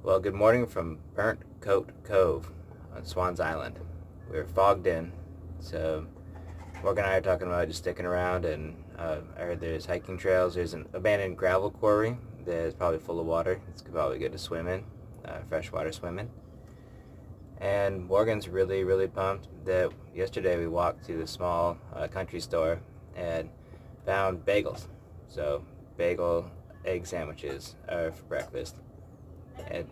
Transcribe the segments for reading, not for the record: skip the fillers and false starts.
Well, good morning from Burnt Coat Cove on Swans Island. We're fogged in, so Morgan and I are talking about just sticking around, and I heard there's hiking trails. There's an abandoned gravel quarry that is probably full of water. It's probably good to swim in, freshwater swimming. And Morgan's really, really pumped that yesterday we walked to the small country store and found bagels. So bagel egg sandwiches are for breakfast. And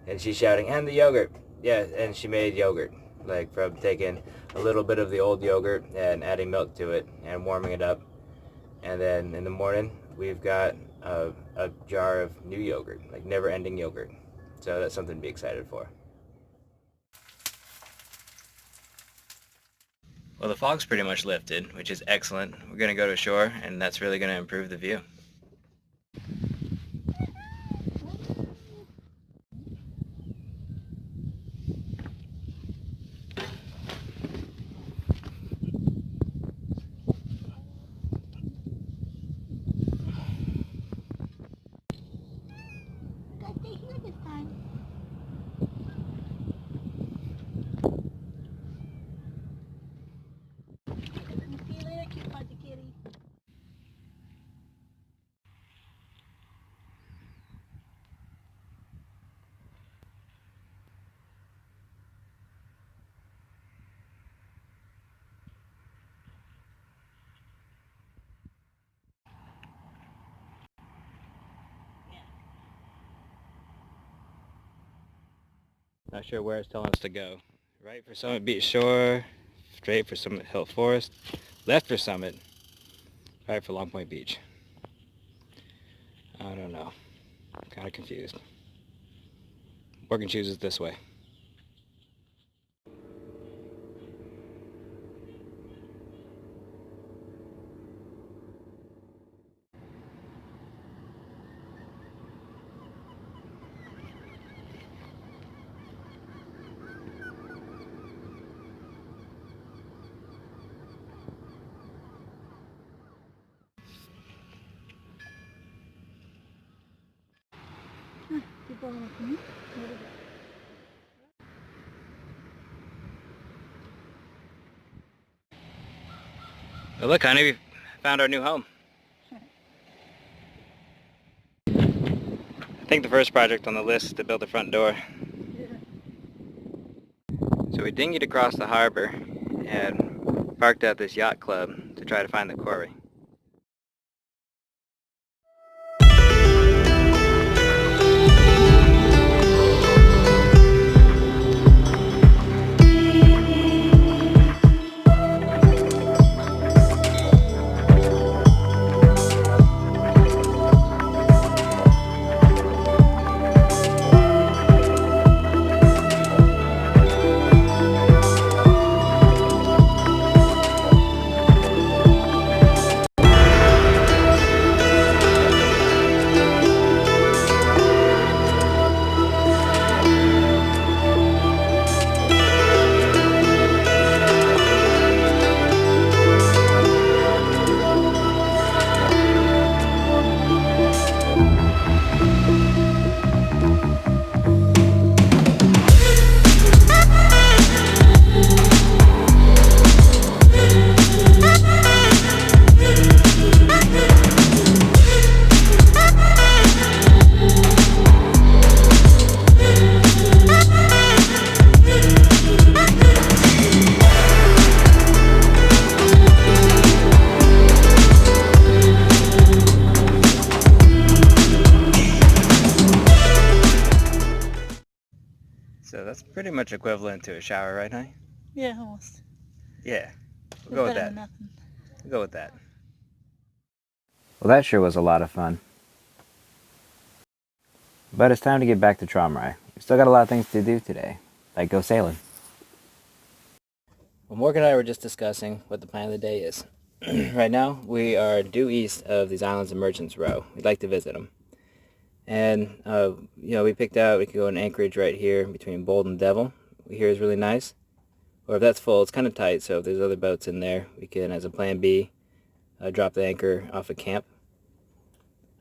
and she's shouting, and the yogurt. Yeah, and she made yogurt, like from taking a little bit of the old yogurt and adding milk to it and warming it up. And then in the morning, we've got a jar of new yogurt, like never-ending yogurt. So that's something to be excited for. Well, the fog's pretty much lifted, which is excellent. We're going to go to shore, and that's really going to improve the view. Not sure where it's telling us to go. Right for Summit Beach Shore, straight for Summit Hill Forest, left for Summit, right for Long Point Beach. I don't know. I'm kind of confused. Morgan chooses this way. Well, look, honey, we found our new home. I think the first project on the list is to build the front door. So we dinghied across the harbor and parked at this yacht club to try to find the quarry. So that's pretty much equivalent to a shower, right, honey? Yeah, almost. Yeah, we'll go with Better that. than nothing. We'll go with that. Well, that sure was a lot of fun. But it's time to get back to Tromrai. We've still got a lot of things to do today, like go sailing. Well, Morgan and I were just discussing what the plan of the day is. Right now, we are due east of these islands of Merchants Row. We'd like to visit them. And, we picked out we could go in Anchorage right here between Bold and Devil. We hear is really nice. Or if that's full, it's kind of tight, so if there's other boats in there, we can, as a plan B, drop the anchor off a camp.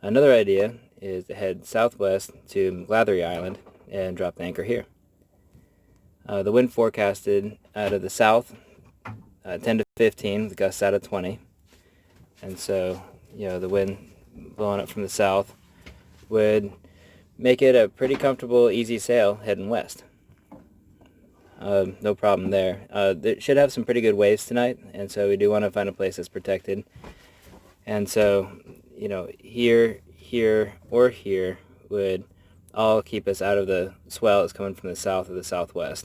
Another idea is to head southwest to Glathery Island and drop the anchor here. The wind forecasted out of the south, 10 to 15, with gusts out of 20. And so, the wind blowing up from the south would make it a pretty comfortable, easy sail heading west. No problem there. It should have some pretty good waves tonight, and so we do want to find a place that's protected. And so, here, or here would all keep us out of the swell that's coming from the south or the southwest.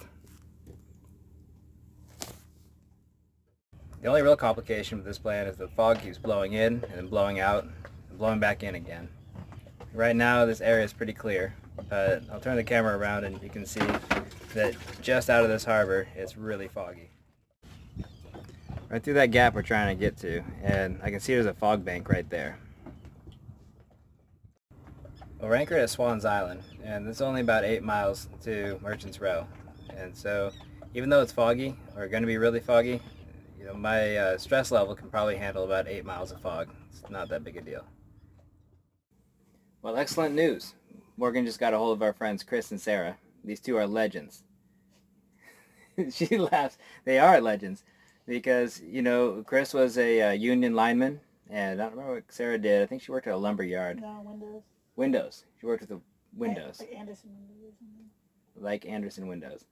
The only real complication with this plan is the fog keeps blowing in and then blowing out and blowing back in again. Right now this area is pretty clear, but I'll turn the camera around and you can see that just out of this harbor it's really foggy. Right through that gap we're trying to get to, and I can see there's a fog bank right there. Well, we're anchored at Swans Island, and it's only about 8 miles to Merchant's Row. And so even though it's foggy, or going to be really foggy, my stress level can probably handle about 8 miles of fog. It's not that big a deal. Well, excellent news. Morgan just got a hold of our friends Chris and Sarah. These two are legends. She laughs. They are legends because, Chris was a union lineman, and I don't remember what Sarah did. I think she worked at a lumber yard. No, windows. Windows. She worked with the windows. Like Anderson windows. Like Anderson windows.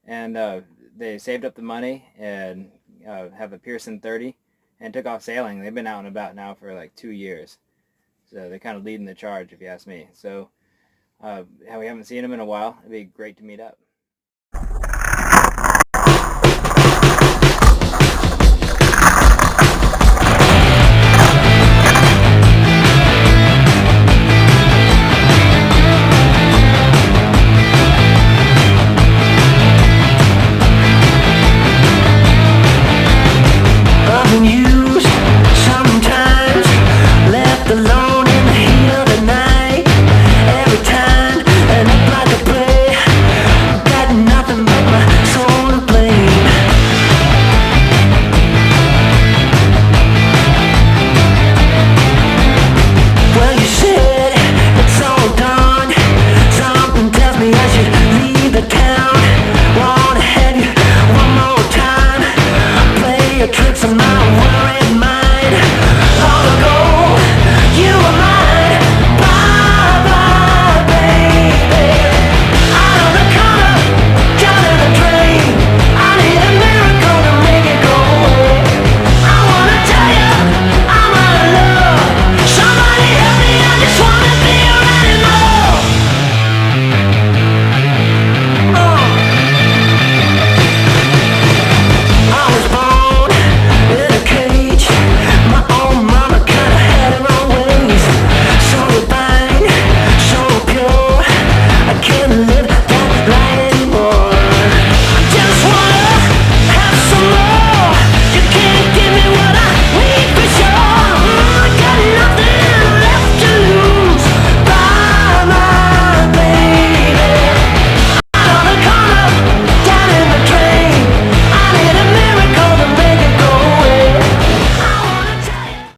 And they saved up the money and have a Pearson 30 and took off sailing. They've been out and about now for like 2 years. So they're kind of leading the charge, if you ask me. So we haven't seen them in a while. It'd be great to meet up.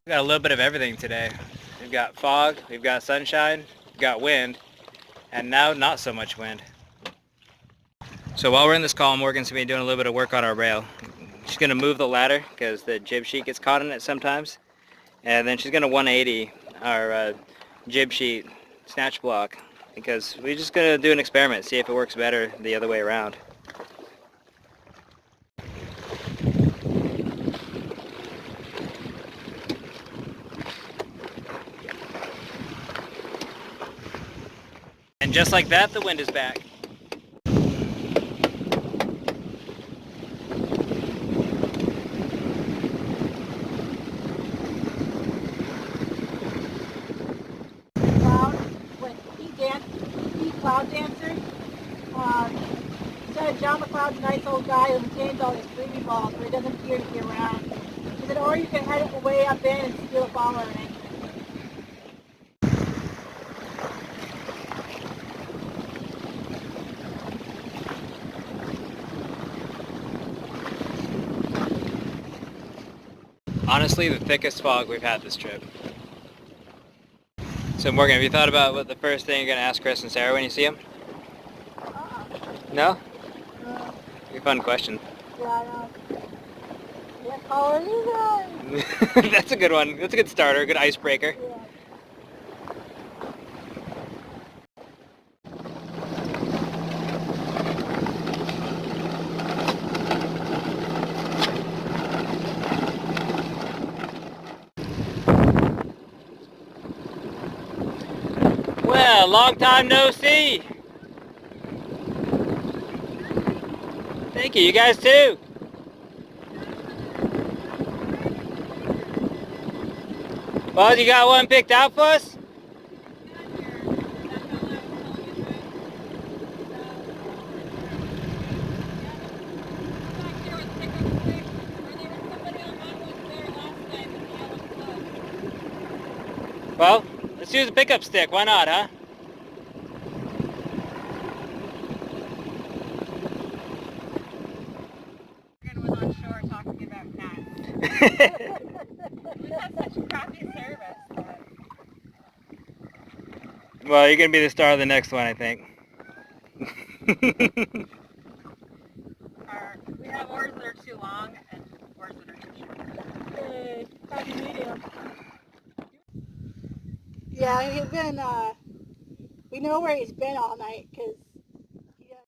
Got a little bit of everything today. We've got fog, we've got sunshine, we've got wind, and now not so much wind. So while we're in this column, Morgan's going to be doing a little bit of work on our rail. She's going to move the ladder because the jib sheet gets caught in it sometimes. And then she's going to 180 our jib sheet snatch block because we're just going to do an experiment, see if it works better the other way around. And just like that, the wind is back. Cloud dancers. Said John McCloud's a nice old guy who maintains all his freebie balls, but he doesn't appear to be around. He said, or you can head it way up in and steal a ball or an anchor. Honestly, the thickest fog we've had this trip. So Morgan, have you thought about what the first thing you're going to ask Chris and Sarah when you see them? No? Be a fun question. Yeah, I know. Yeah, how are you guys? That's a good one. That's a good starter, a good icebreaker. Yeah. Well, long time no see. Thank you. You guys too. Well, you got one picked out for us? Well, let's use a pickup stick. Why not, huh? Was on shore talking about cats. We had such crappy service. But... Well, you're going to be the star of the next one, I think. We have oars that are too long and oars that are too short. Hey, happy medium. Yeah, he's been, we know where he's been all night, because, yeah.